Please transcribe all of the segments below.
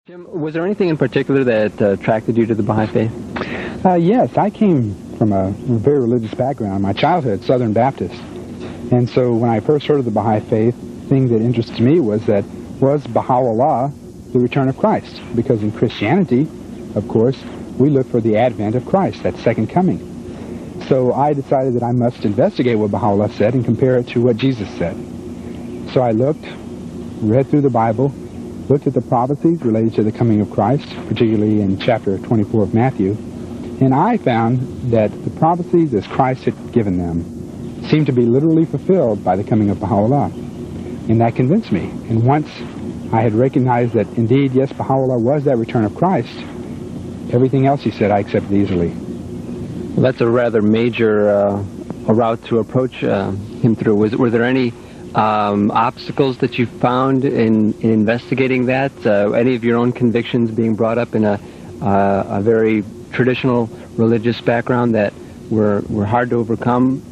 Jim, was there anything in particular that attracted you to the Baha'i faith? Yes, I came from a very religious background. My childhood, Southern Baptist. And so when I first heard of the Baha'i faith, the thing that interested me was Bahá'u'lláh the return of Christ? Because in Christianity, of course, we look for the advent of Christ, that second coming. So I decided that I must investigate what Baha'u'lláh said and compare it to what Jesus said. So I looked, read through the Bible, looked at the prophecies related to the coming of Christ, particularly in chapter 24 of Matthew, and I found that the prophecies as Christ had given them seemed to be literally fulfilled by the coming of Baha'u'lláh. And that convinced me. And once I had recognized that indeed, yes, Baha'u'lláh was that return of Christ, everything else he said I accepted easily. Well, that's a rather major a route to approach him through. Were there any obstacles that you found in investigating that? Any of your own convictions being brought up in a very traditional religious background that were hard to overcome?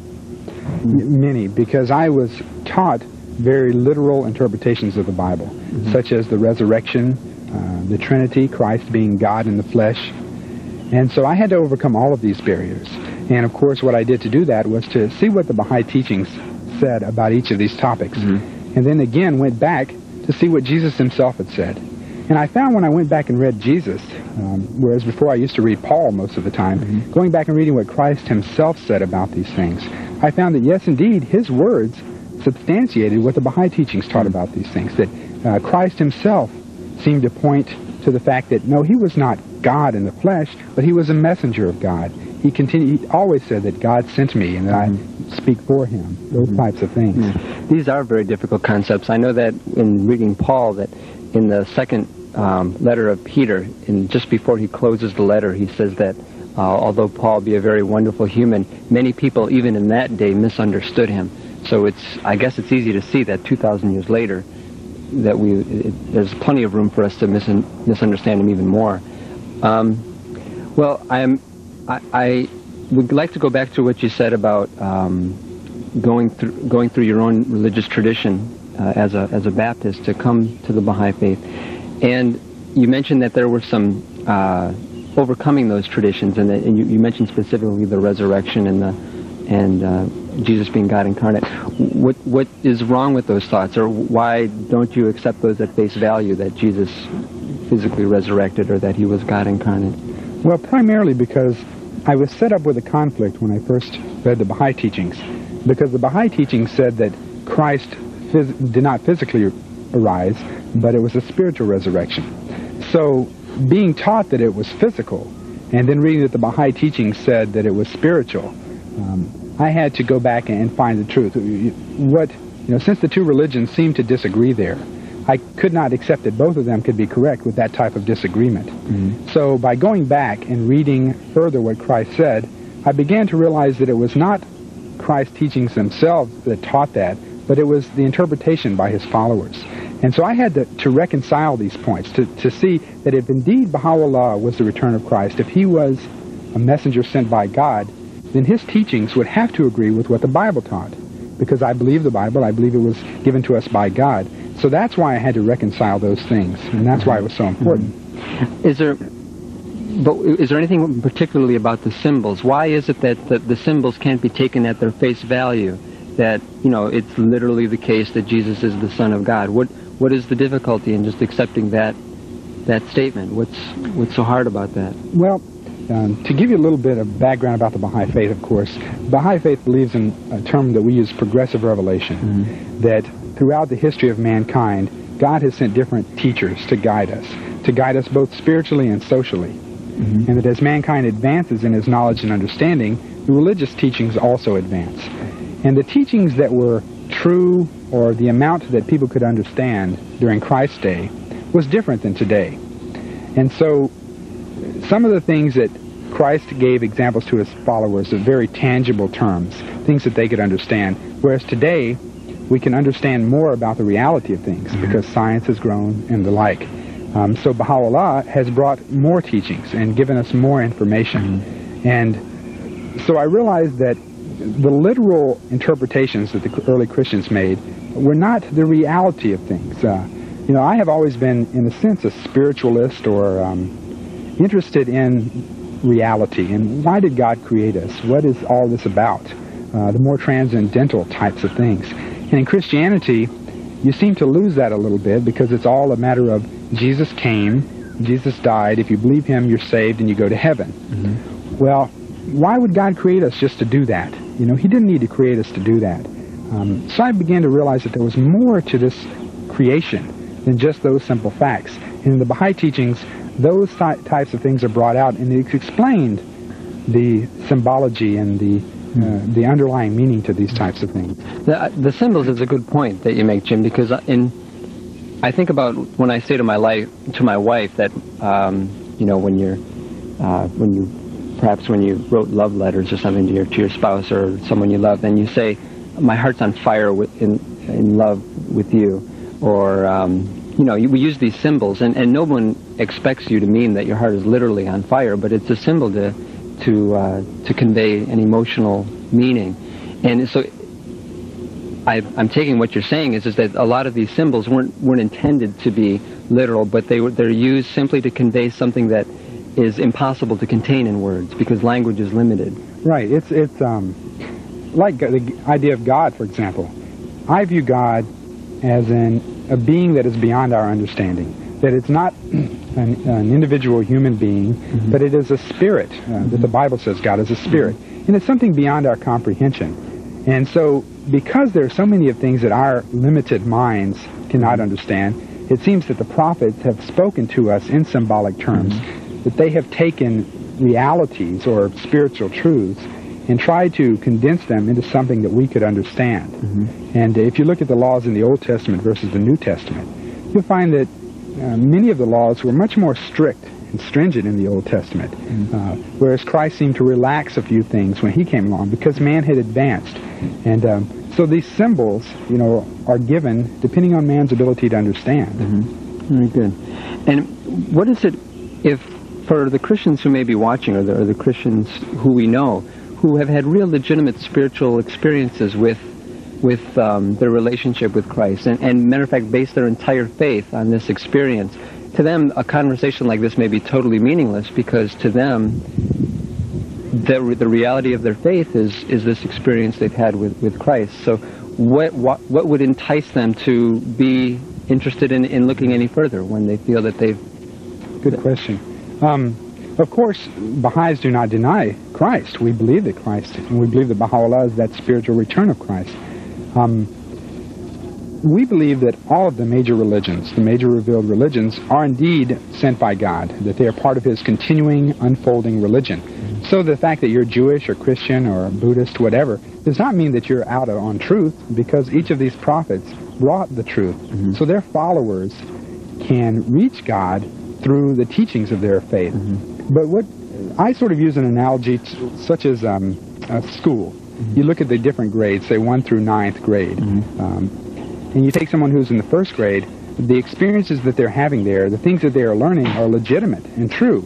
Many, because I was taught very literal interpretations of the Bible, such as the resurrection, the Trinity, Christ being God in the flesh. And so I had to overcome all of these barriers. And of course what I did to do that was to see what the Baha'i teachings said about each of these topics. And then again went back to see what Jesus himself had said. And I found when I went back and read Jesus, whereas before I used to read Paul most of the time, going back and reading what Christ himself said about these things, I found that yes, indeed, his words substantiated what the Baha'i teachings taught about these things, that Christ himself seemed to point to the fact that, no, he was not God in the flesh, but he was a messenger of God. He always said that God sent me and that I speak for him, those types of things. These are very difficult concepts. I know that in reading Paul, that in the second letter of Peter, just before he closes the letter, he says that although Paul be a very wonderful human, many people even in that day misunderstood him. So I guess it's easy to see that 2,000 years later, that there's plenty of room for us to misunderstand him even more. Well, I would like to go back to what you said about going through your own religious tradition as a Baptist to come to the Baha'i faith, and you mentioned that there were some overcoming those traditions, and you mentioned specifically the resurrection and Jesus being God incarnate. What is wrong with those thoughts, or why don't you accept those at face value, that Jesus physically resurrected or that he was God incarnate? Well, primarily because I was set up with a conflict when I first read the Baha'i teachings, because the Baha'i teachings said that Christ did not physically arise, but it was a spiritual resurrection. So being taught that it was physical, and then reading that the Baha'i teachings said that it was spiritual, I had to go back and find the truth. Since the two religions seemed to disagree there, I could not accept that both of them could be correct with that type of disagreement. So by going back and reading further what Christ said, I began to realize that it was not Christ's teachings themselves that taught that, but it was the interpretation by his followers. And so I had to reconcile these points, to see that if indeed Baha'u'lláh was the return of Christ, if he was a messenger sent by God, then his teachings would have to agree with what the Bible taught. Because I believe the Bible, I believe it was given to us by God. So that's why I had to reconcile those things, and that's why it was so important. Is there anything particularly about the symbols? Why is it that the symbols can't be taken at their face value? That, it's literally the case that Jesus is the Son of God. What is the difficulty in just accepting that statement? What's so hard about that? Well, to give you a little bit of background about the Baha'i faith, of course, the Baha'i faith believes in a term that we use, progressive revelation, that throughout the history of mankind, God has sent different teachers to guide us both spiritually and socially. And that as mankind advances in his knowledge and understanding, the religious teachings also advance. And the teachings that were true, or the amount that people could understand during Christ's day, was different than today. And so some of the things that Christ gave examples to his followers of very tangible terms, things that they could understand, whereas today we can understand more about the reality of things because science has grown and the like. So Baha'u'lláh has brought more teachings and given us more information. And so I realized that the literal interpretations that the early Christians made were not the reality of things. You know, I have always been, in a sense, a spiritualist or interested in reality and why did God create us? What is all this about? The more transcendental types of things. And in Christianity, you seem to lose that a little bit because it's all a matter of Jesus came, Jesus died, if you believe him, you're saved and you go to heaven. Mm-hmm. Well, why would God create us just to do that? You know, he didn't need to create us to do that. So I began to realize that there was more to this creation than just those simple facts. In the Baha'i teachings, those types of things are brought out, and it's explained the symbology and the underlying meaning to these types of things. The symbols is a good point that you make, Jim, because I think about when I say to my wife that you know, when you wrote love letters or something to your spouse or someone you love, and you say, "My heart's on fire in love with you," or you know, we use these symbols, and no one expects you to mean that your heart is literally on fire, but it's a symbol to convey an emotional meaning. And so I'm taking what you're saying is that a lot of these symbols weren't intended to be literal, but they're used simply to convey something that is impossible to contain in words because language is limited. Right. It's like the idea of God, for example. I view God as a being that is beyond our understanding. That it's not an individual human being, mm-hmm. but it is a spirit. That the Bible says God is a spirit. Mm-hmm. And it's something beyond our comprehension. And so, because there are so many of things that our limited minds cannot understand, it seems that the prophets have spoken to us in symbolic terms, mm-hmm. that they have taken realities or spiritual truths and tried to condense them into something that we could understand. Mm-hmm. And if you look at the laws in the Old Testament versus the New Testament, you'll find that many of the laws were much more strict and stringent in the Old Testament, mm-hmm. Whereas Christ seemed to relax a few things when he came along because man had advanced. And so these symbols, you know, are given depending on man's ability to understand. Mm-hmm. Very good. And what is it, if for the Christians who may be watching, or the Christians who we know, who have had real legitimate spiritual experiences with their relationship with Christ, and matter of fact, base their entire faith on this experience, to them, a conversation like this may be totally meaningless because to them, the reality of their faith is this experience they've had with Christ. So what would entice them to be interested in looking any further when they feel that they've... Good question. Of course, Baha'is do not deny Christ. We believe that Christ, and we believe that Bahá'u'lláh is that spiritual return of Christ. We believe that all of the major religions, the major revealed religions, are indeed sent by God, that they are part of his continuing, unfolding religion. So the fact that you're Jewish or Christian or Buddhist, whatever, does not mean that you're out on truth, because each of these prophets brought the truth. Mm-hmm. So their followers can reach God through the teachings of their faith. Mm-hmm. But what I sort of use an analogy such as a school. Mm-hmm. You look at the different grades, say 1 through 9th grade, mm-hmm. And you take someone who's in the 1st grade, the experiences that they're having there, the things that they are learning are legitimate and true.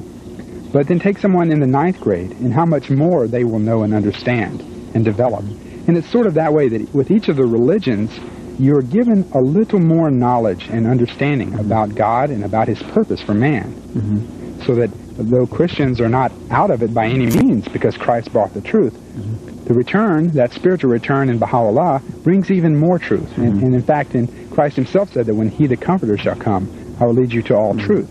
But then take someone in the 9th grade, and how much more they will know and understand and develop. And it's sort of that way that with each of the religions, you're given a little more knowledge and understanding about God and about his purpose for man. Mm-hmm. So that though Christians are not out of it by any means because Christ brought the truth, mm-hmm. the return, that spiritual return in Bahá'u'lláh, brings even more truth. Mm-hmm. And in fact, Christ himself said that when he, the Comforter, shall come, I will lead you to all mm-hmm. truth.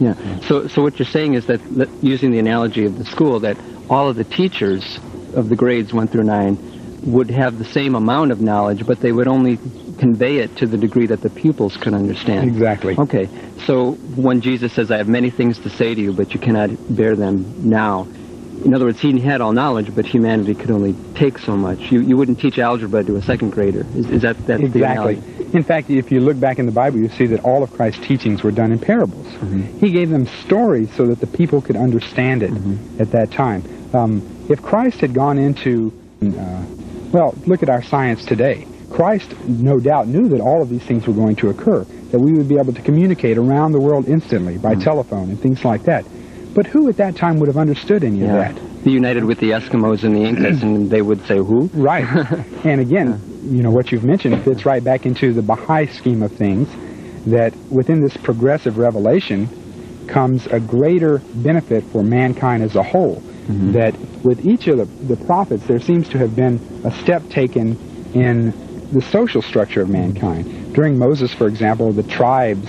Yeah. So what you're saying is that, using the analogy of the school, that all of the teachers of the grades 1 through 9 would have the same amount of knowledge, but they would only convey it to the degree that the pupils can understand. Exactly. Okay. So when Jesus says, I have many things to say to you, but you cannot bear them now. In other words, he had all knowledge, but humanity could only take so much. You wouldn't teach algebra to a 2nd grader. Is that's exactly. The analogy? In fact, if you look back in the Bible, you see that all of Christ's teachings were done in parables. Mm-hmm. He gave them stories so that the people could understand it mm-hmm. at that time. If Christ had gone into, look at our science today. Christ, no doubt, knew that all of these things were going to occur, that we would be able to communicate around the world instantly by mm-hmm. telephone and things like that. But who at that time would have understood any of that? Be united with the Eskimos and the Incas, and they would say, who? Right. And again, you know, what you've mentioned fits right back into the Baha'i scheme of things. that within this progressive revelation comes a greater benefit for mankind as a whole. That with each of the prophets, there seems to have been a step taken in the social structure of mankind. During Moses, for example, the tribes,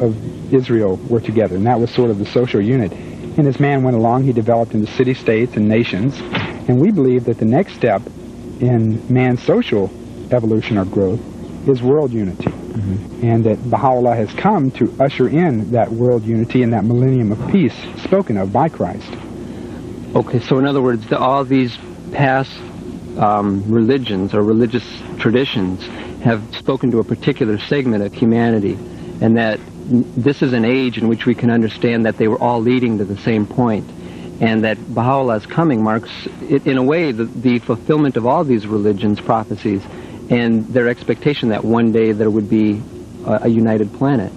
of Israel were together, and that was sort of the social unit. And as man went along, he developed into city-states and nations. And we believe that the next step in man's social evolution or growth is world unity. And that Baha'u'lláh has come to usher in that world unity and that millennium of peace spoken of by Christ. Okay, so in other words, all these past religions or religious traditions have spoken to a particular segment of humanity, and that this is an age in which we can understand that they were all leading to the same point, and that Baha'u'llah's coming marks, in a way, the fulfillment of all these religions' prophecies and their expectation that one day there would be a united planet.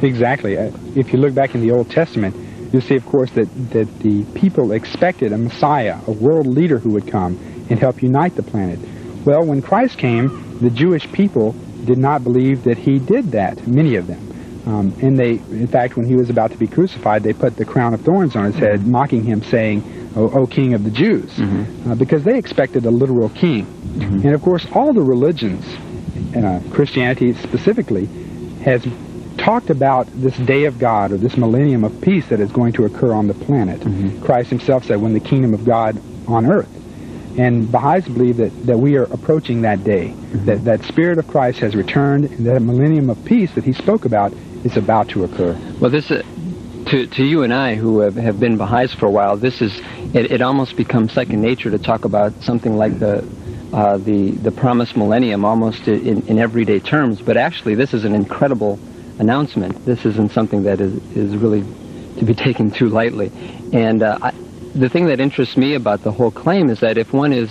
Exactly. If you look back in the Old Testament, you'll see, of course, that the people expected a Messiah, a world leader who would come and help unite the planet. Well, when Christ came, the Jewish people did not believe that he did that, many of them. And in fact, when he was about to be crucified, they put the crown of thorns on his head, mocking him, saying, O King of the Jews, because they expected a literal king. And of course, all the religions, Christianity specifically, has talked about this day of God, or this millennium of peace that is going to occur on the planet. Christ himself said, when the kingdom of God on earth. And Baha'is believe that we are approaching that day, that Spirit of Christ has returned, and that millennium of peace that he spoke about is about to occur. Well, this to you and I, who have been Baha'is for a while, it almost becomes second nature to talk about something like the promised millennium almost in everyday terms. But actually, this is an incredible announcement. This isn't something that is really to be taken too lightly. And the thing that interests me about the whole claim is that if one is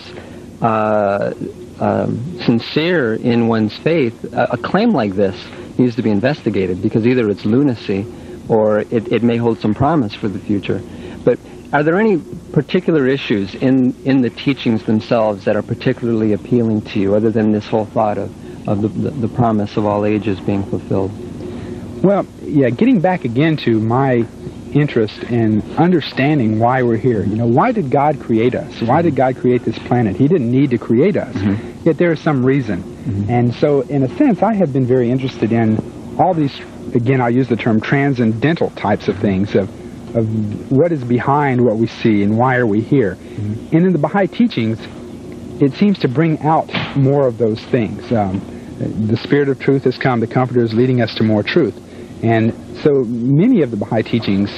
sincere in one's faith, a claim like this needs to be investigated, because either it's lunacy or it may hold some promise for the future. But are there any particular issues in the teachings themselves that are particularly appealing to you, other than this whole thought of the promise of all ages being fulfilled? Well, yeah, getting back again to my interest in understanding why we're here. Why did God create us? Why did God create this planet? He didn't need to create us, yet there is some reason. And so, in a sense, I have been very interested in all these, again, I'll use the term transcendental types of things, of what is behind what we see and why are we here. And in the Baha'i teachings, it seems to bring out more of those things. The Spirit of truth has come, the Comforter is leading us to more truth. And so many of the Baha'i teachings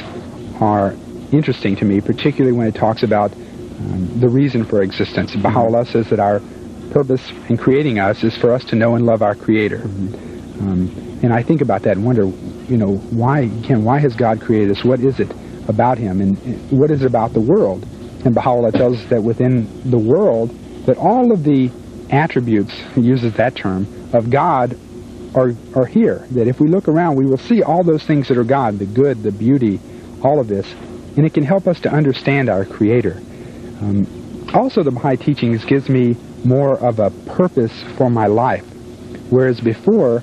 are interesting to me, particularly when it talks about the reason for existence. Baha'u'lláh says that our purpose in creating us is for us to know and love our Creator. And I think about that and wonder, why has God created us? What is it about Him? And what is it about the world? And Baha'u'lláh tells us that within the world, that all of the attributes, he uses that term, of God are here. That if we look around, we will see all those things that are God, the good, the beauty, all of this. And it can help us to understand our Creator. Also, the Baha'i teachings gives me more of a purpose for my life. Whereas before,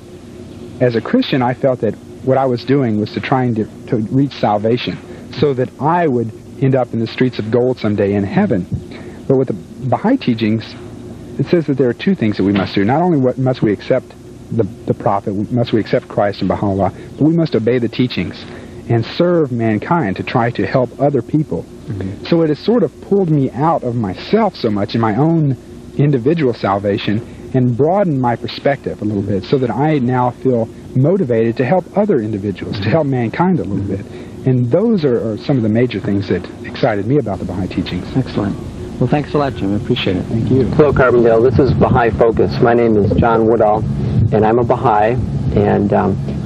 as a Christian, I felt that what I was doing was trying to reach salvation, so that I would end up in the streets of gold someday in heaven. But with the Baha'i teachings, it says that there are two things that we must do. Not only must we accept the Prophet, must we accept Christ and Baha'u'lláh, but we must obey the teachings and serve mankind to try to help other people. So it has sort of pulled me out of myself so much in my own individual salvation and broadened my perspective a little bit, so that I now feel motivated to help other individuals, to help mankind a little bit. And those are some of the major things that excited me about the Baha'i teachings. Excellent. Well, thanks a lot, Jim. I appreciate it. Thank you. Hello, Carbondale. This is Baha'i Focus. My name is John Woodall, and I'm a Baha'i. And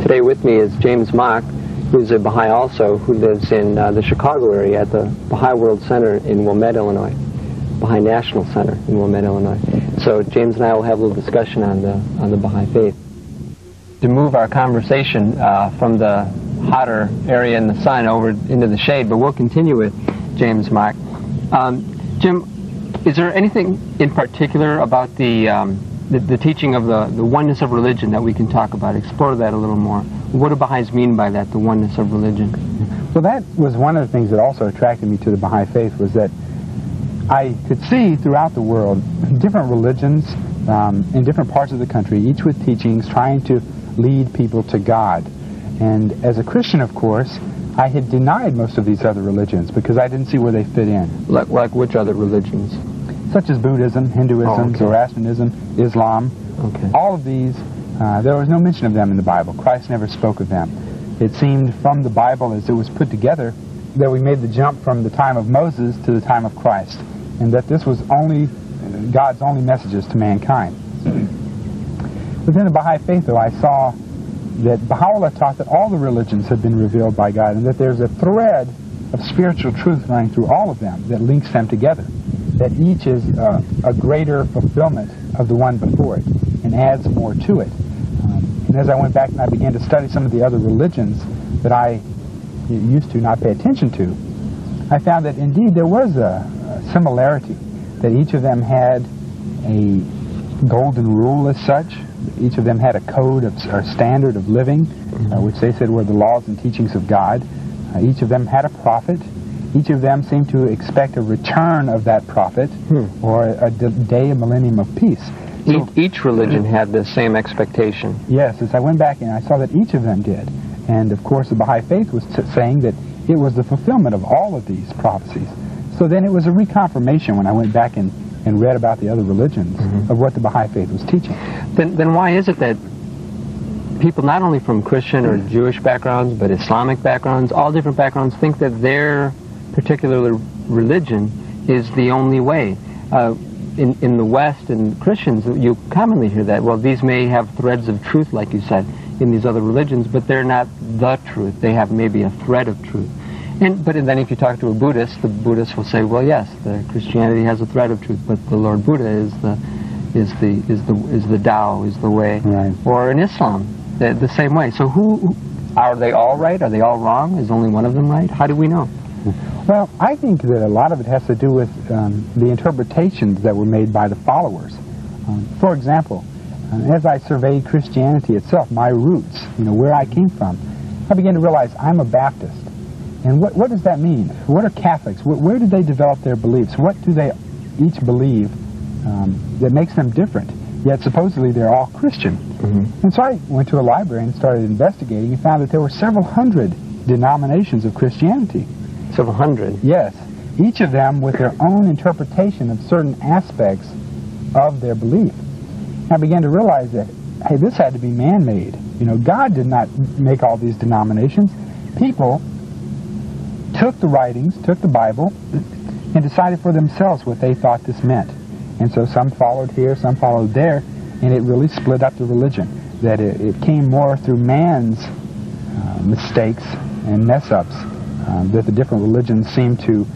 today with me is James Mock, who's a Baha'i also, who lives in the Chicago area at the Baha'i World Center in Wilmette, Illinois. Baha'i National Center in Wilmette, Illinois. So James and I will have a little discussion on the Baha'i faith. To move our conversation from the hotter area in the sun over into the shade, but we'll continue with James Mock. Jim, is there anything in particular about the the teaching of the oneness of religion that we can talk about. Explore that a little more. What do Baha'is mean by that, the oneness of religion? Well, that was one of the things that also attracted me to the Baha'i faith, was that I could see throughout the world different religions in different parts of the country, each with teachings trying to lead people to God. And as a Christian, of course, I had denied most of these other religions because I didn't see where they fit in. Like which other religions? Such as Buddhism, Hinduism, Zoroastrianism, Islam. Okay. All of these, there was no mention of them in the Bible. Christ never spoke of them. It seemed from the Bible as it was put together that we made the jump from the time of Moses to the time of Christ, and that this was only God's only messages to mankind. Within the Baha'i faith, though, I saw that Baha'u'lláh taught that all the religions had been revealed by God, and that there's a thread of spiritual truth running through all of them that links them together, that each is a greater fulfillment of the one before it and adds more to it. And as I went back and I began to study some of the other religions that I used to not pay attention to, I found that indeed there was a similarity, that each of them had a golden rule as such. Each of them had a code or standard of living, which they said were the laws and teachings of God. Each of them had a prophet. Each of them seemed to expect a return of that prophet, or a day, a millennium of peace. So, each religion had the same expectation. Yes, as I went back and I saw that each of them did. And of course the Baha'i faith was saying that it was the fulfillment of all of these prophecies. So then it was a reconfirmation when I went back and read about the other religions of what the Baha'i faith was teaching. Then why is it that people not only from Christian or Jewish backgrounds, but Islamic backgrounds, all different backgrounds, think that their particular religion is the only way? In the West, and Christians, you commonly hear that, well, these may have threads of truth, like you said, in these other religions, but they're not the truth. They have maybe a thread of truth. But then if you talk to a Buddhist, the Buddhist will say, well, yes, the Christianity has a thread of truth, but the Lord Buddha is the Tao, is the way. Right. Or in Islam, the same way. So who are they all right? Are they all wrong? Is only one of them right? How do we know? Well, I think that a lot of it has to do with the interpretations that were made by the followers. For example, as I surveyed Christianity itself, my roots, where I came from, I began to realize I'm a Baptist. And what does that mean? What are Catholics? Where did they develop their beliefs? What do they each believe that makes them different? Yet supposedly they're all Christian. And so I went to a library and started investigating and found that there were several hundred denominations of Christianity. Several hundred? Yes. Each of them with their own interpretation of certain aspects of their belief. I began to realize that, hey, this had to be man-made. God did not make all these denominations. People took the writings, took the Bible, and decided for themselves what they thought this meant. And so some followed here, some followed there, and it really split up the religion. That it came more through man's mistakes and mess-ups, that the different religions seem to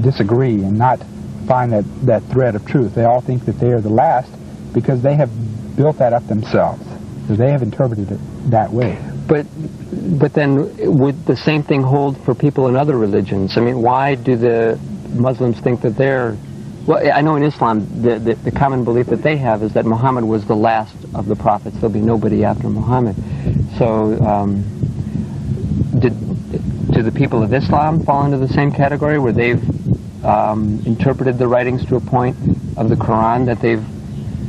disagree and not find that thread of truth. They all think that they are the last because they have built that up themselves. So they have interpreted it that way. But then would the same thing hold for people in other religions? I mean, why do the Muslims think that they're... Well, I know in Islam, the common belief that they have is that Muhammad was the last of the prophets. There'll be nobody after Muhammad. So do the people of Islam fall into the same category where they've interpreted the writings to a point of the Quran that they've...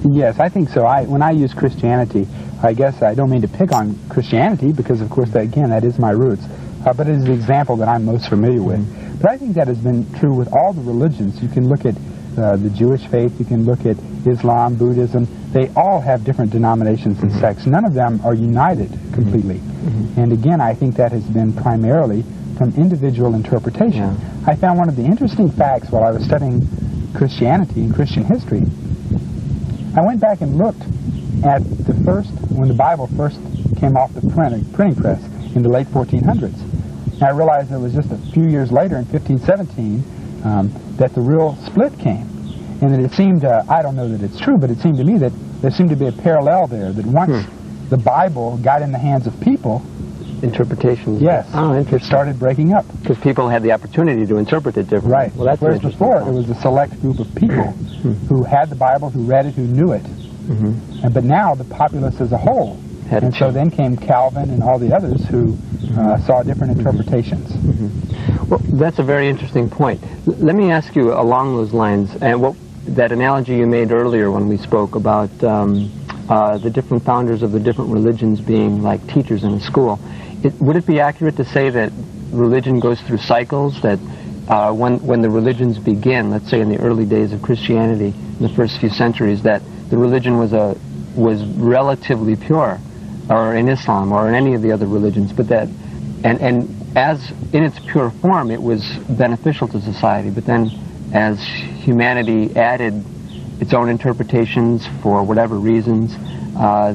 Yes, I think so. When I use Christianity, I guess I don't mean to pick on Christianity because, of course, that is my roots. But it is the example that I'm most familiar with. But I think that has been true with all the religions. You can look at the Jewish faith, you can look at Islam, Buddhism. They all have different denominations and sects. None of them are united completely. And again, I think that has been primarily from individual interpretation. I found one of the interesting facts while I was studying Christianity and Christian history. I went back and looked at when the Bible first came off the printing press in the late 1400s. And I realized it was just a few years later, in 1517, that the real split came. And that it seemed, I don't know that it's true, but it seemed to me that there seemed to be a parallel there, that once the Bible got in the hands of people, interpretations. Yes. Oh, interesting. It started breaking up. Because people had the opportunity to interpret it differently. Right. Well, that's whereas before, it was a select group of people who had the Bible, who read it, who knew it, But now the populace as a whole. And so then came Calvin and all the others who saw different interpretations. Well, that's a very interesting point. Let me ask you along those lines, and that analogy you made earlier when we spoke about the different founders of the different religions being like teachers in a school. Would it be accurate to say that religion goes through cycles, that when the religions begin, let's say in the early days of Christianity, in the first few centuries, that the religion was relatively pure, or in Islam, or in any of the other religions, but that, and as in its pure form, it was beneficial to society, but then as humanity added its own interpretations for whatever reasons,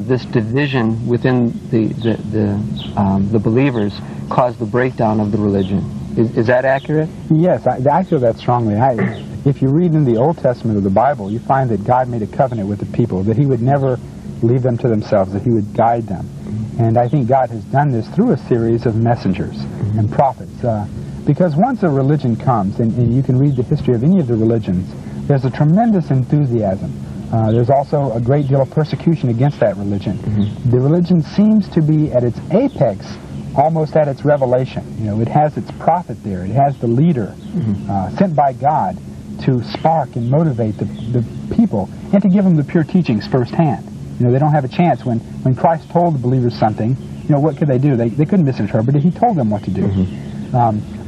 this division within the believers caused the breakdown of the religion. Is that accurate? Yes, I feel that strongly. If you read in the Old Testament of the Bible, you find that God made a covenant with the people, that he would never leave them to themselves, that he would guide them. And I think God has done this through a series of messengers and prophets. Because once a religion comes, and you can read the history of any of the religions, there's a tremendous enthusiasm. There's also a great deal of persecution against that religion. The religion seems to be at its apex, almost at its revelation. You know, it has its prophet there. It has the leader sent by God to spark and motivate the people and to give them the pure teachings firsthand. You know, they don't have a chance when Christ told the believers something. You know, what could they do? They couldn't misinterpret it. He told them what to do.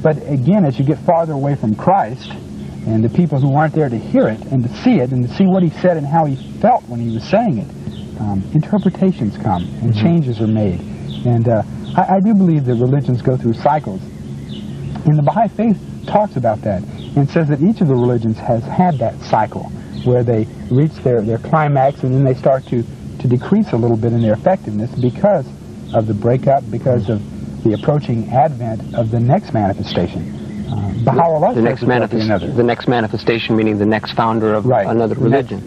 But again, as you get farther away from Christ, and the people who weren't there to hear it and to see it and to see what he said and how he felt when he was saying it, interpretations come and changes are made. And I do believe that religions go through cycles. And the Baha'i faith talks about that and says that each of the religions has had that cycle where they reach their climax and then they start to decrease a little bit in their effectiveness because of the breakup, because of the approaching advent of the next manifestation. Bahá'u'lláh the next manifestation, meaning the next founder of another religion.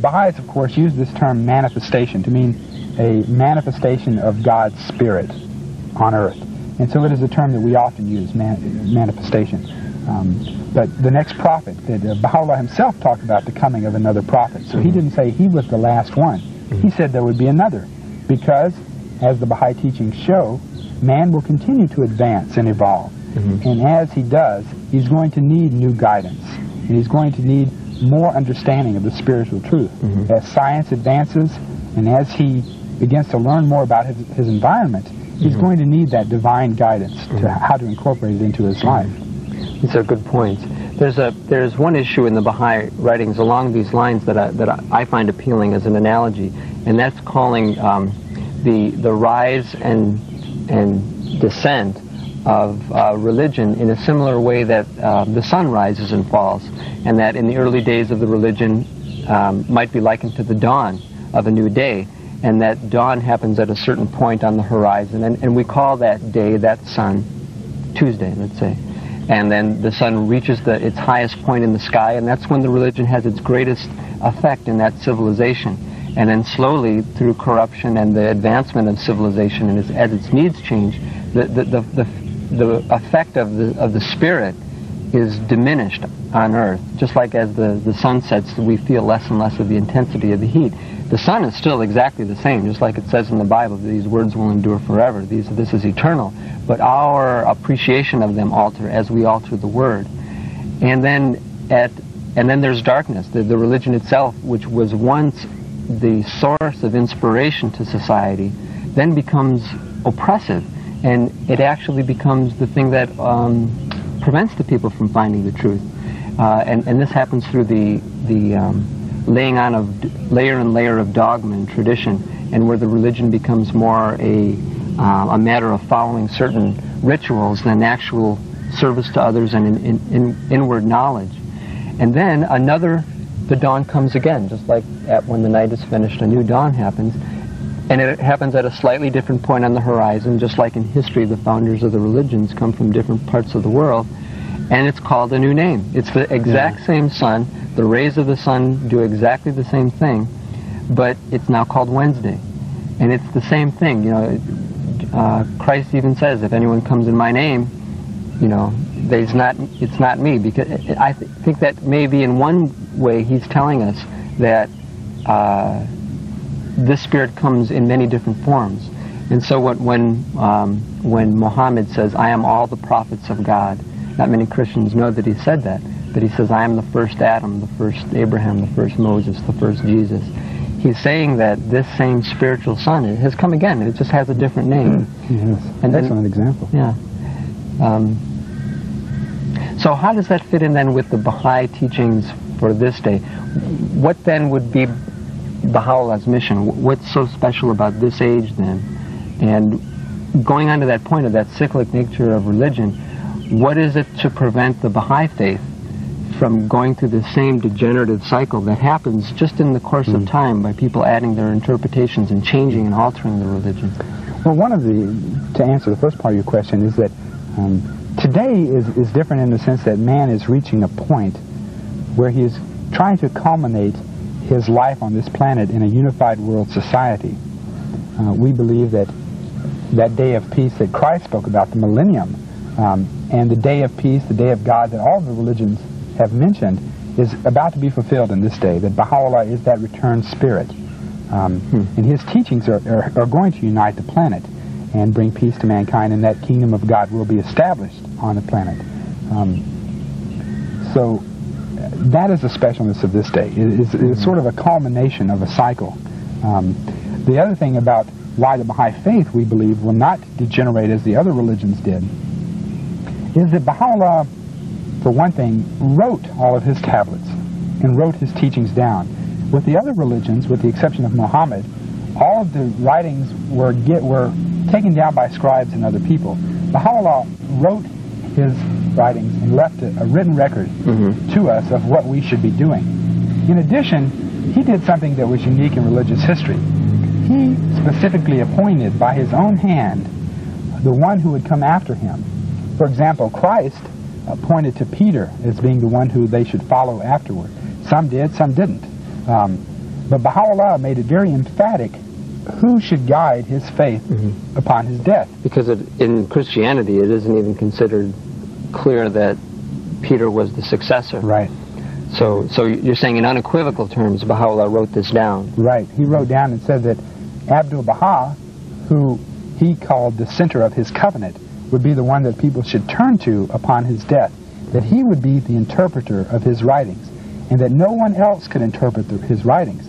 Baha'is, of course, use this term manifestation to mean a manifestation of God's Spirit on earth. And so it is a term that we often use, manifestation. But the next prophet, that Baha'u'lláh himself talked about the coming of another prophet. So he didn't say he was the last one. He said there would be another. Because, as the Baha'i teachings show, man will continue to advance and evolve. And as he does, he's going to need new guidance. And he's going to need more understanding of the spiritual truth. As science advances, and as he begins to learn more about his environment, he's going to need that divine guidance to how to incorporate it into his life. These are good points. There's one issue in the Baha'i writings along these lines that I find appealing as an analogy, and that's calling the rise and descent of religion in a similar way that the sun rises and falls, and that in the early days of the religion might be likened to the dawn of a new day, and that dawn happens at a certain point on the horizon, and we call that day, that sun, Tuesday, let's say. And then the sun reaches its highest point in the sky, and that's when the religion has its greatest effect in that civilization. And then slowly, through corruption and the advancement of civilization, and as its needs change, the effect of the spirit is diminished on earth. Just like as the sun sets, we feel less and less of the intensity of the heat. The sun is still exactly the same, just like it says in the Bible, these words will endure forever. This is eternal. But our appreciation of them alter as we alter the word. And then there's darkness. The religion itself, which was once the source of inspiration to society, then becomes oppressive. And it actually becomes the thing that prevents the people from finding the truth. And this happens through the laying on of layer and layer of dogma and tradition, and where the religion becomes more a matter of following certain rituals than actual service to others and inward knowledge. And then the dawn comes again, just like when the night is finished, a new dawn happens. And it happens at a slightly different point on the horizon, just like in history the founders of the religions come from different parts of the world, and it's called a new name. It's the exact same sun, the rays of the sun do exactly the same thing, but it's now called Wednesday. And it's the same thing, you know, Christ even says, if anyone comes in my name, you know, it's not me, because I think that maybe in one way he's telling us that this spirit comes in many different forms. And so when Muhammad says, I am all the prophets of God, not many Christians know that he said that, but he says, I am the first Adam, the first Abraham, the first Moses, the first Jesus. He's saying that this same spiritual son has come again. It just has a different name. Yes, an excellent example. Yeah. So how does that fit in then with the Baha'i teachings for this day? What then would be Baha'u'llah's mission? What's so special about this age then? And going on to that point of that cyclic nature of religion, what is it to prevent the Baha'i faith from going through the same degenerative cycle that happens just in the course of time by people adding their interpretations and changing and altering the religion? Well, to answer the first part of your question is that today is different in the sense that man is reaching a point where he is trying to culminate his life on this planet in a unified world society. We believe that that day of peace that Christ spoke about, the millennium, and the day of peace, the day of God that all the religions have mentioned, is about to be fulfilled in this day, that Baha'u'lláh is that returned spirit. And his teachings are going to unite the planet and bring peace to mankind, and that kingdom of God will be established on the planet. So that is the specialness of this day. It is sort of a culmination of a cycle. The other thing about why the Baha'i faith, we believe, will not degenerate as the other religions did, is that Baha'u'lláh, for one thing, wrote all of his tablets and wrote his teachings down. With the other religions, with the exception of Muhammad, all of the writings were taken down by scribes and other people. Baha'u'lláh wrote his writings and left a written record to us of what we should be doing. In addition, he did something that was unique in religious history. He specifically appointed by his own hand the one who would come after him. For example, Christ pointed to Peter as being the one who they should follow afterward. Some did, some didn't. But Baha'u'lláh made it very emphatic who should guide his faith upon his death. Because in Christianity, it isn't even considered clear that Peter was the successor. Right. So you're saying in unequivocal terms, Baha'u'lláh wrote this down. Right. He wrote down and said that Abdul-Baha, who he called the center of his covenant, would be the one that people should turn to upon his death, that he would be the interpreter of his writings, and that no one else could interpret his writings.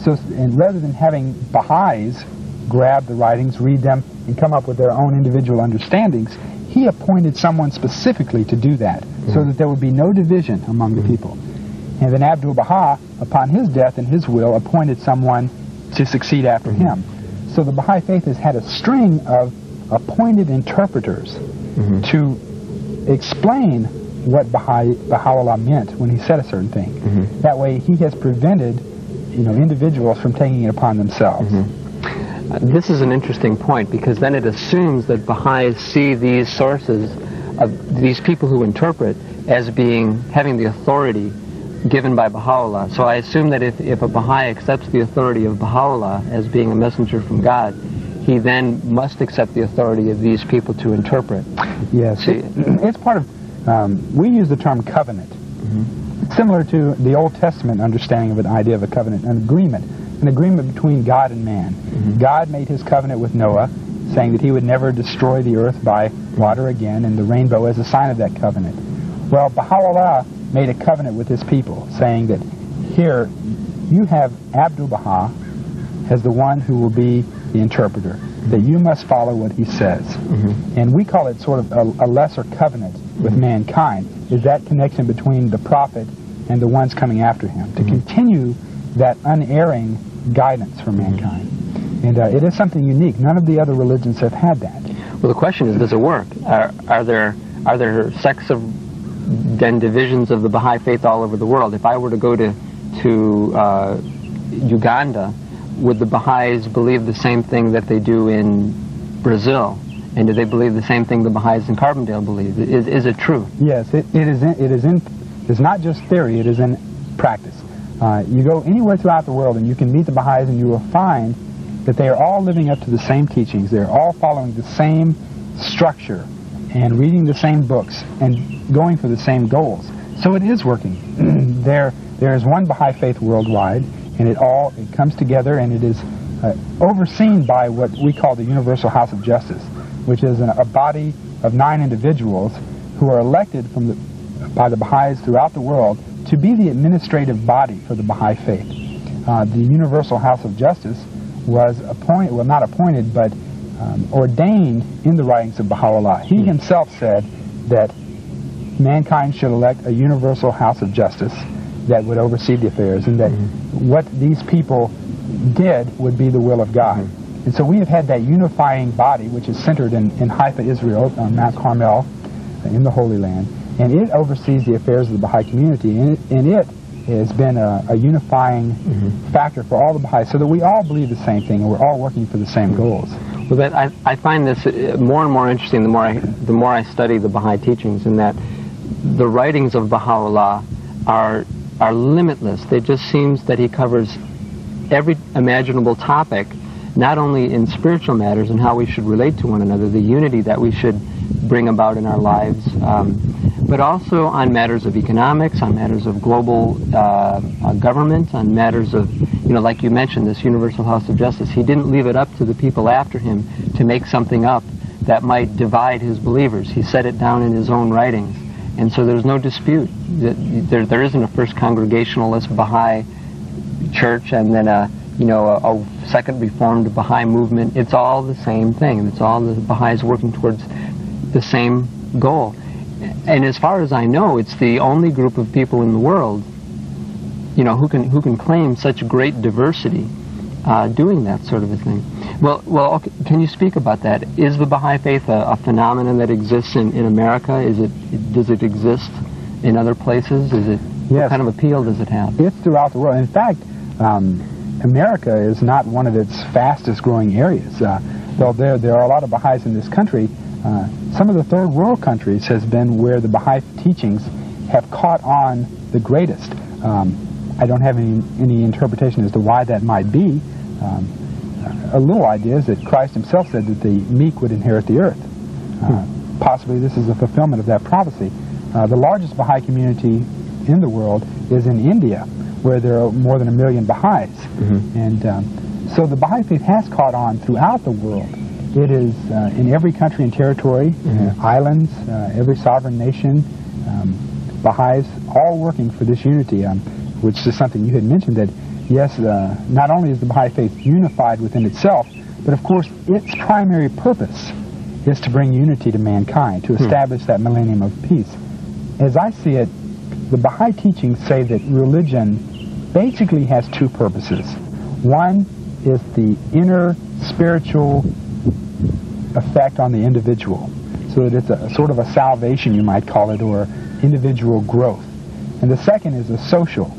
So, and rather than having Baha'is grab the writings, read them, and come up with their own individual understandings, he appointed someone specifically to do that, so that there would be no division among the people. And then Abdul-Baha, upon his death and his will, appointed someone to succeed after him. So the Baha'i faith has had a string of appointed interpreters to explain what Baha'u'lláh meant when he said a certain thing. That way he has prevented individuals from taking it upon themselves. This is an interesting point, because then it assumes that Baha'is see these sources of these people who interpret as having the authority given by Baha'u'lláh. So I assume that if a Baha'i accepts the authority of Baha'u'lláh as being a messenger from God, he then must accept the authority of these people to interpret. Yes, it's part of, we use the term covenant. Similar to the Old Testament understanding of an idea of a covenant, an agreement between God and man. God made his covenant with Noah, saying that he would never destroy the earth by water again, and the rainbow as a sign of that covenant. Well, Baha'u'lláh made a covenant with his people, saying that here you have Abdul-Baha as the one who will be the interpreter, that you must follow what he says. And we call it sort of a lesser covenant with mankind, is that connection between the prophet and the ones coming after him, to continue that unerring guidance for mankind. And it is something unique. None of the other religions have had that. Well, the question is, does it work? Are there sects of then divisions of the Baha'i faith all over the world? If I were to go to Uganda, would the Baha'is believe the same thing that they do in Brazil? And do they believe the same thing the Baha'is in Carbondale believe? Is it true? Yes, it's not just theory, it is in practice. You go anywhere throughout the world and you can meet the Baha'is, and you will find that they are all living up to the same teachings. They're all following the same structure and reading the same books and going for the same goals. So it is working. There is one Baha'i faith worldwide. and it comes together, and it is overseen by what we call the Universal House of Justice, which is a body of 9 individuals who are elected by the Baha'is throughout the world to be the administrative body for the Baha'i faith. The Universal House of Justice was not appointed, but ordained in the writings of Bahá'u'lláh. He himself said that mankind should elect a Universal House of Justice that would oversee the affairs, and that what these people did would be the will of God. And so we have had that unifying body, which is centered in Haifa, Israel, on Mount Carmel, in the Holy Land, and it oversees the affairs of the Baha'i community, and it has been a unifying factor for all the Baha'is, so that we all believe the same thing, and we're all working for the same goals. Well, I find this more and more interesting the more I study the Baha'i teachings, in that the writings of Bahá'u'lláh are limitless. It just seems that he covers every imaginable topic, not only in spiritual matters and how we should relate to one another, the unity that we should bring about in our lives, but also on matters of economics, on matters of global government, on matters of, like you mentioned, this Universal House of Justice. He didn't leave it up to the people after him to make something up that might divide his believers. He set it down in his own writings. And so there's no dispute. There isn't a first Congregationalist Baha'i church and then a second Reformed Baha'i movement. It's all the same thing. It's all the Baha'is working towards the same goal. And as far as I know, it's the only group of people in the world, who can claim such great diversity doing that sort of a thing. Well, okay, can you speak about that? Is the Baha'i faith a phenomenon that exists in America? Does it exist in other places? Yes. What kind of appeal does it have? It's throughout the world. In fact, America is not one of its fastest growing areas. Though there are a lot of Baha'is in this country, some of the third world countries has been where the Baha'i teachings have caught on the greatest. I don't have any interpretation as to why that might be. A little idea is that Christ himself said that the meek would inherit the earth. Possibly this is a fulfillment of that prophecy. The largest Baha'i community in the world is in India, where there are more than 1 million Baha'is. And so the Baha'i faith has caught on throughout the world. It is in every country and territory, islands, every sovereign nation, Baha'is all working for this unity, which is something you had mentioned, that yes, not only is the Baha'i faith unified within itself, but of course its primary purpose is to bring unity to mankind, to establish that millennium of peace. As I see it, the Baha'i teachings say that religion basically has 2 purposes. One is the inner spiritual effect on the individual, so that it's a sort of a salvation, you might call it, or individual growth. And the second is a social.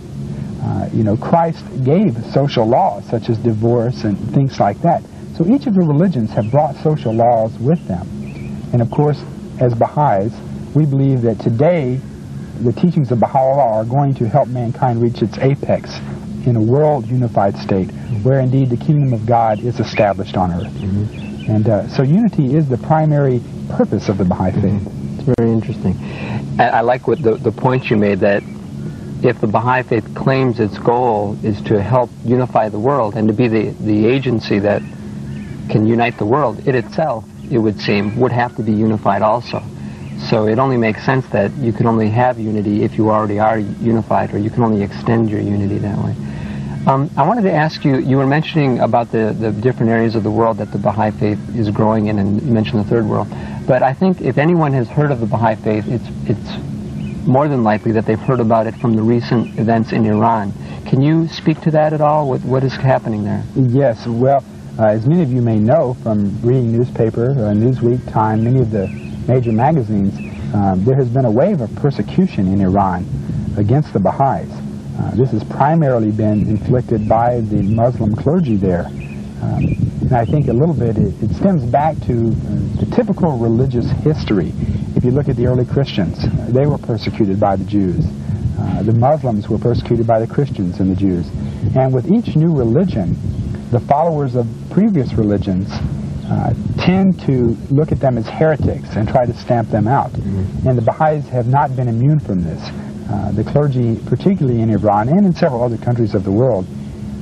Christ gave social laws such as divorce and things like that. So each of the religions have brought social laws with them. And of course, as Baha'is, we believe that today the teachings of Baha'u'lláh are going to help mankind reach its apex in a world unified state, where indeed the kingdom of God is established on earth. And so unity is the primary purpose of the Baha'i faith. It's very interesting. I like what the point you made, that if the Baha'i faith claims its goal is to help unify the world and to be the agency that can unite the world, it itself, it would seem, would have to be unified also. So it only makes sense that you can only have unity if you already are unified, or you can only extend your unity that way. I wanted to ask you, you were mentioning about the different areas of the world that the Baha'i faith is growing in, and you mentioned the third world. But I think if anyone has heard of the Baha'i faith, it's more than likely that they've heard about it from the recent events in Iran. Can you speak to that at all? What is happening there? Yes, well, as many of you may know from reading newspaper, Newsweek, Time, many of the major magazines, there has been a wave of persecution in Iran against the Baha'is. This has primarily been inflicted by the Muslim clergy there. And I think a little bit it stems back to the typical religious history. If you look at the early Christians, they were persecuted by the Jews. The Muslims were persecuted by the Christians and the Jews. And with each new religion, the followers of previous religions tend to look at them as heretics and try to stamp them out. And the Baha'is have not been immune from this. The clergy, particularly in Iran and in several other countries of the world,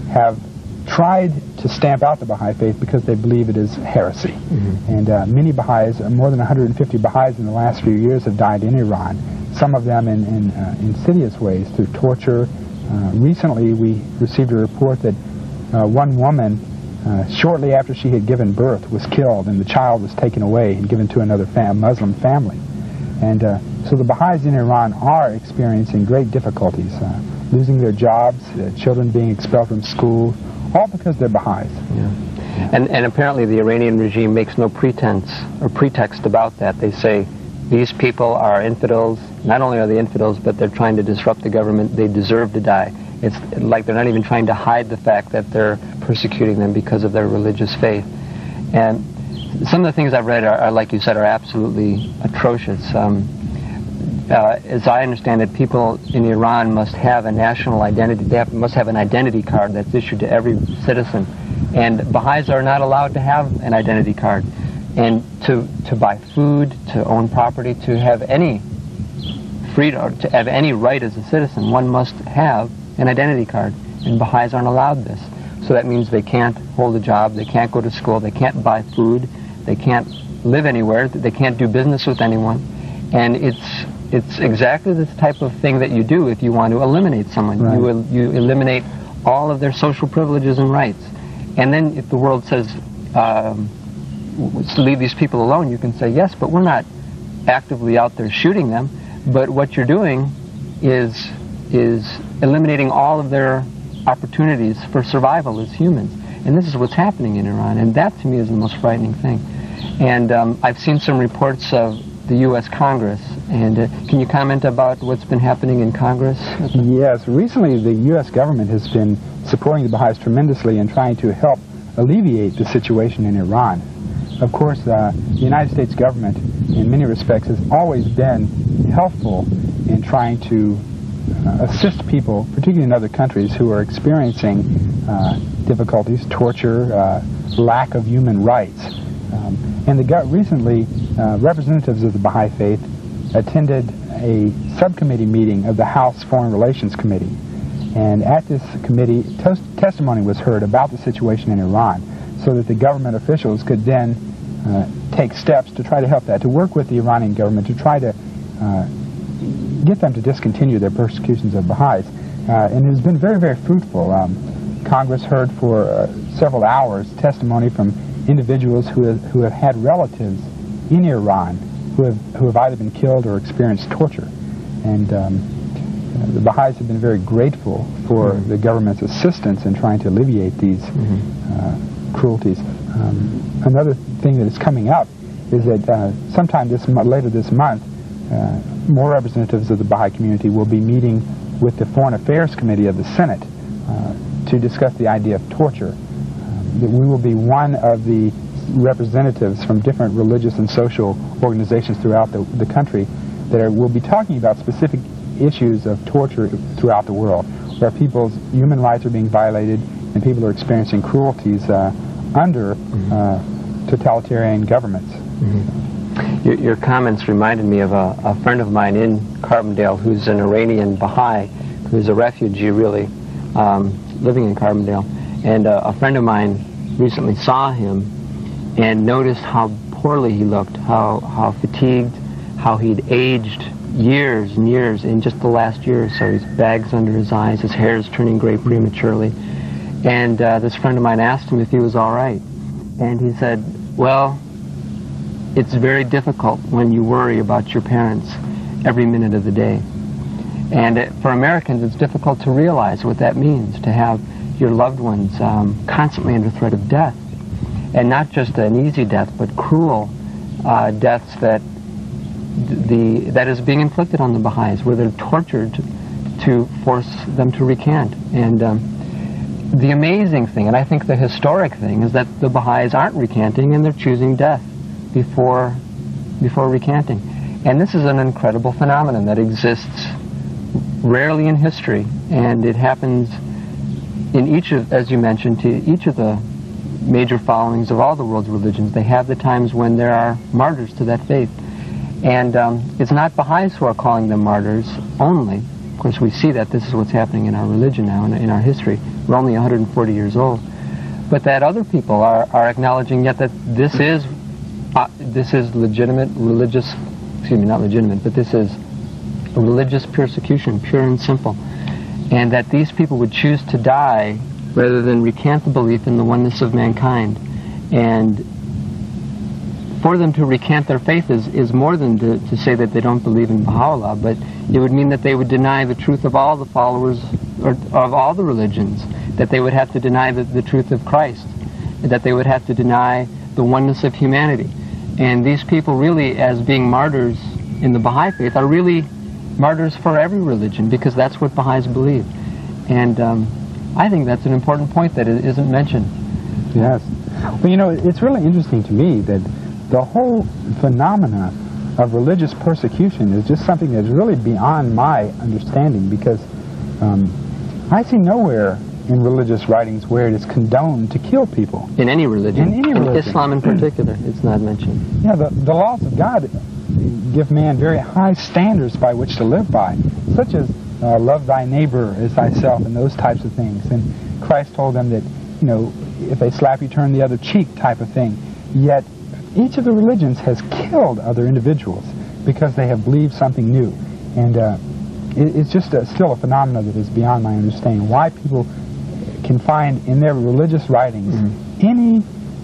have tried to stamp out the Baha'i faith because they believe it is heresy. And many Baha'is, more than 150 Baha'is in the last few years have died in Iran, some of them in insidious ways through torture. Recently we received a report that one woman, shortly after she had given birth, was killed, and the child was taken away and given to another Muslim family. And so the Baha'is in Iran are experiencing great difficulties, losing their jobs, children being expelled from school, all because they're Baha'is. Yeah. And apparently the Iranian regime makes no pretense or pretext about that. They say these people are infidels. Not only are they infidels, but they're trying to disrupt the government. They deserve to die. It's like they're not even trying to hide the fact that they're persecuting them because of their religious faith. And some of the things I've read are like you said, are absolutely atrocious. As I understand it, people in Iran must have a national identity. They must have an identity card that's issued to every citizen. And Baha'is are not allowed to have an identity card. And to buy food, to own property, to have any freedom, to have any right as a citizen, one must have an identity card. And Baha'is aren't allowed this. So that means they can't hold a job, they can't go to school, they can't buy food, they can't live anywhere, they can't do business with anyone. And it's exactly this type of thing that you do if you want to eliminate someone. Right. You eliminate all of their social privileges and rights. And then if the world says, leave these people alone, you can say, yes, but we're not actively out there shooting them. But what you're doing is eliminating all of their opportunities for survival as humans. And this is what's happening in Iran. And that, to me, is the most frightening thing. And I've seen some reports of the U.S. Congress. And can you comment about what's been happening in Congress? Yes. Recently, the U.S. government has been supporting the Baha'is tremendously and trying to help alleviate the situation in Iran. Of course, the United States government, in many respects, has always been helpful in trying to assist people, particularly in other countries, who are experiencing difficulties, torture, lack of human rights. Recently, representatives of the Baha'i faith attended a subcommittee meeting of the House Foreign Relations Committee. And at this committee, testimony was heard about the situation in Iran, so that the government officials could then take steps to try to help that, to work with the Iranian government, to try to get them to discontinue their persecutions of Baha'is. And it has been very, very fruitful. Congress heard for several hours testimony from individuals who have had relatives in Iran who have either been killed or experienced torture. And the Baha'is have been very grateful for the government's assistance in trying to alleviate these cruelties. Another thing that is coming up is that sometime later this month, more representatives of the Baha'i community will be meeting with the Foreign Affairs Committee of the Senate to discuss the idea of torture. That we will be one of the representatives from different religious and social organizations throughout the country that will be talking about specific issues of torture throughout the world, where people's human rights are being violated and people are experiencing cruelties under totalitarian governments. Your comments reminded me of a friend of mine in Carbondale who's an Iranian Baha'i, who's a refugee really, living in Carbondale. And a friend of mine recently saw him and noticed how poorly he looked, how fatigued, how he'd aged years and years in just the last year or so. He's bags under his eyes, his hair is turning gray prematurely. And this friend of mine asked him if he was all right. And he said, well, it's very difficult when you worry about your parents every minute of the day. And for Americans, it's difficult to realize what that means, to have your loved ones constantly under threat of death. And not just an easy death, but cruel deaths that is being inflicted on the Baha'is, where they're tortured to force them to recant. And the amazing thing, and I think the historic thing, is that the Baha'is aren't recanting and they're choosing death before recanting. And this is an incredible phenomenon that exists rarely in history, and it happens in each of, as you mentioned, to each of the major followings of all the world's religions. They have the times when there are martyrs to that faith. And it's not Baha'is who are calling them martyrs only. course, we see that this is what's happening in our religion now, in our history. We're only 140 years old. But that other people are acknowledging yet that this is legitimate religious, excuse me, not legitimate, but this is a religious persecution, pure and simple. And that these people would choose to die rather than recant the belief in the oneness of mankind. And for them to recant their faith is more than to say that they don't believe in Bahá'u'lláh, but it would mean that they would deny the truth of all the followers or of all the religions, that they would have to deny the truth of Christ, that they would have to deny the oneness of humanity. And these people really, as being martyrs in the Baha'i faith, are really martyrs for every religion, because that's what Baha'is believe. And I think that's an important point that isn't mentioned. Yes. Well, you know, it's really interesting to me that the whole phenomena of religious persecution is just something that's really beyond my understanding, because I see nowhere in religious writings where it is condoned to kill people. In any religion. In any religion. In Islam in particular, it's not mentioned. Yeah, the laws of God give man very high standards by which to live by, such as love thy neighbor as thyself and those types of things. And Christ told them that, you know, if they slap you, turn the other cheek type of thing. Yet each of the religions has killed other individuals because they have believed something new. And it's just still a phenomenon that is beyond my understanding. Why people can find in their religious writings any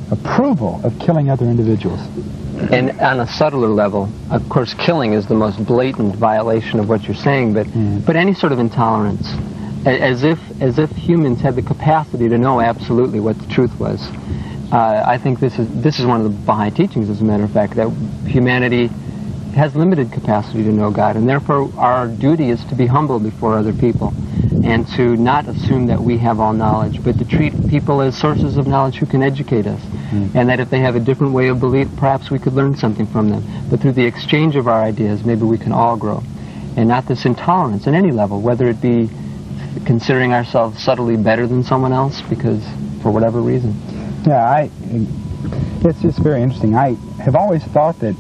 approval of killing other individuals. And on a subtler level, of course, killing is the most blatant violation of what you're saying, but any sort of intolerance, as if humans had the capacity to know absolutely what the truth was. I think this is one of the Baha'i teachings, as a matter of fact, that humanity has limited capacity to know God, and therefore our duty is to be humble before other people, and to not assume that we have all knowledge, but to treat people as sources of knowledge who can educate us. And that if they have a different way of belief, perhaps we could learn something from them. But through the exchange of our ideas, maybe we can all grow. And not this intolerance at any level, whether it be considering ourselves subtly better than someone else, because for whatever reason. Yeah, it's just very interesting. I have always thought that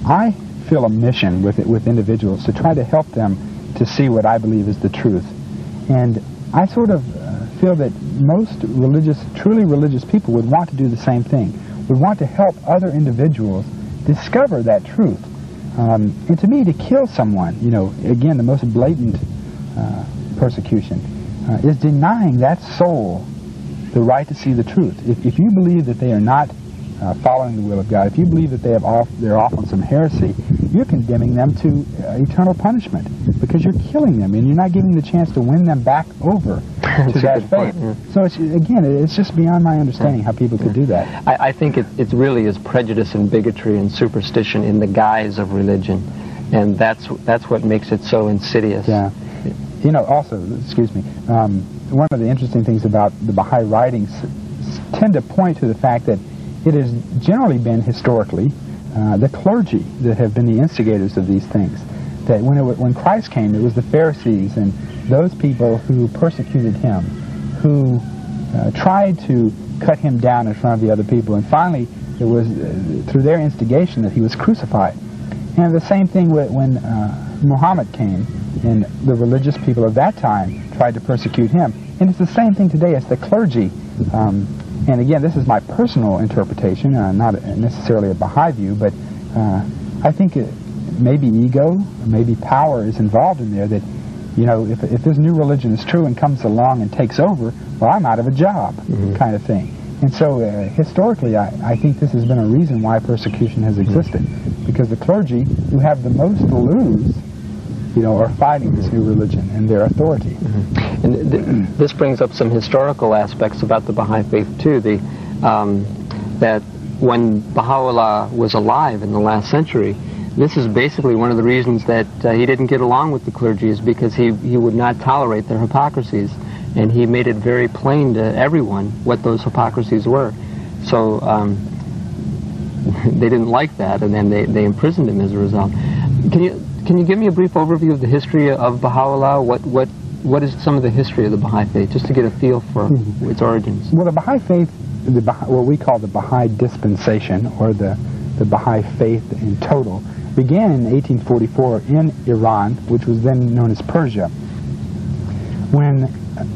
I feel a mission with individuals to try to help them to see what I believe is the truth. And I sort of feel that most truly religious people would want to do the same thing, would want to help other individuals discover that truth. And to me, to kill someone, you know, again, the most blatant persecution, is denying that soul the right to see the truth. If you believe that they are not following the will of God, if you believe that they're off on some heresy, you're condemning them to eternal punishment, because you're killing them and you're not giving the chance to win them back over to that faith. Yeah. So it's just beyond my understanding how people could do that. I think it really is prejudice and bigotry and superstition in the guise of religion, and that's what makes it so insidious. Yeah. You know, also, excuse me, one of the interesting things about the Baha'i writings tend to point to the fact that it has generally been historically the clergy that have been the instigators of these things. That when Christ came, it was the Pharisees and those people who persecuted him, who tried to cut him down in front of the other people. And finally, it was through their instigation that he was crucified. And the same thing when Muhammad came, and the religious people of that time tried to persecute him. And it's the same thing today as the clergy. And again, this is my personal interpretation, not necessarily a Baha'i view, but I think maybe ego, maybe power is involved in there, that, you know, if this new religion is true and comes along and takes over, well, I'm out of a job, kind of thing. And so historically, I think this has been a reason why persecution has existed, because the clergy, who have the most to lose, you know, are fighting this new religion and their authority. And this brings up some historical aspects about the Baha'i faith too. That when Bahá'u'lláh was alive in the last century, this is basically one of the reasons that he didn't get along with the clergy, is because he would not tolerate their hypocrisies, and he made it very plain to everyone what those hypocrisies were. So they didn't like that, and then they imprisoned him as a result. Can you give me a brief overview of the history of Bahá'u'lláh? What is some of the history of the Baha'i faith, just to get a feel for its origins? Well, the Baha'i faith, what we call the Baha'i dispensation, or the Baha'i faith in total, began in 1844 in Iran, which was then known as Persia, when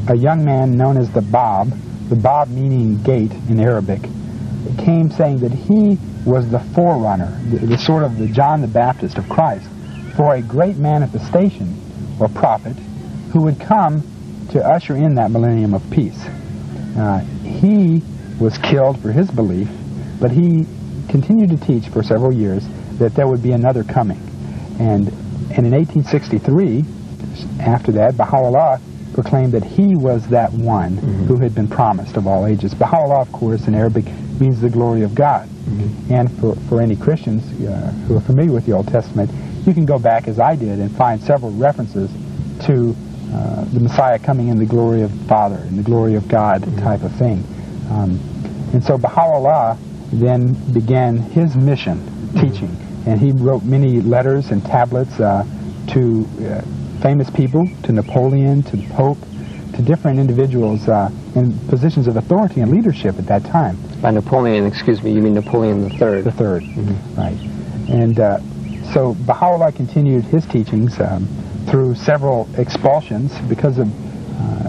a young man known as the Bab meaning gate in Arabic, came saying that he was the forerunner, the sort of the John the Baptist of Christ, for a great manifestation or prophet who would come to usher in that millennium of peace. He was killed for his belief, but he continued to teach for several years that there would be another coming. And in 1863, after that, Bahá'u'lláh proclaimed that he was that one who had been promised of all ages. Bahá'u'lláh, of course, in Arabic means the glory of God. And for any Christians who are familiar with the Old Testament, you can go back, as I did, and find several references to the Messiah coming in the glory of the Father, in the glory of God type of thing. And so Bahá'u'lláh then began his mission, teaching. And he wrote many letters and tablets to famous people, to Napoleon, to the Pope, to different individuals in positions of authority and leadership at that time. By Napoleon, excuse me, you mean Napoleon III. The third, right. And so Bahá'u'lláh continued his teachings through several expulsions because of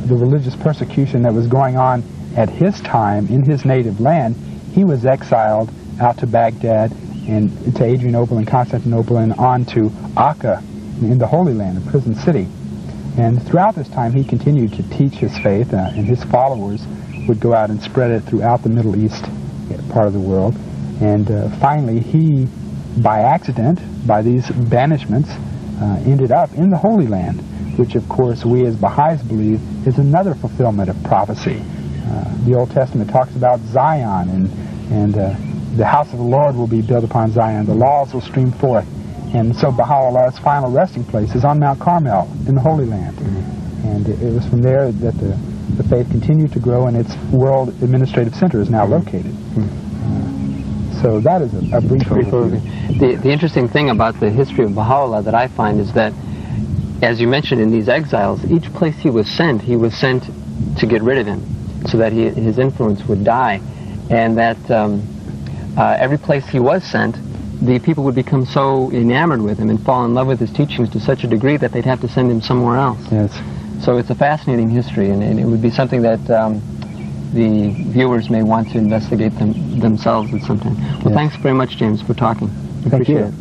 the religious persecution that was going on at his time in his native land. He was exiled out to Baghdad and to Adrianople and Constantinople and on to Akka in the Holy Land, a prison city. And throughout this time he continued to teach his faith, and his followers would go out and spread it throughout the Middle East part of the world. And finally he, by accident, by these banishments, ended up in the Holy Land, which of course we as Baha'is believe is another fulfillment of prophecy. The Old Testament talks about Zion, and the house of the Lord will be built upon Zion, the laws will stream forth. And so Baha'u'llah's final resting place is on Mount Carmel in the Holy Land. And it was from there that the faith continued to grow, and its world administrative center is now located. So that is a brief overview. The interesting thing about the history of Baha'u'lláh that I find is that, as you mentioned in these exiles, each place he was sent to get rid of him, so that his influence would die. And that every place he was sent, the people would become so enamored with him and fall in love with his teachings to such a degree that they'd have to send him somewhere else. Yes. So it's a fascinating history, and it would be something that the viewers may want to investigate themselves at some time. Well, yes. Thanks very much, James, for talking. Thank you. Appreciate it.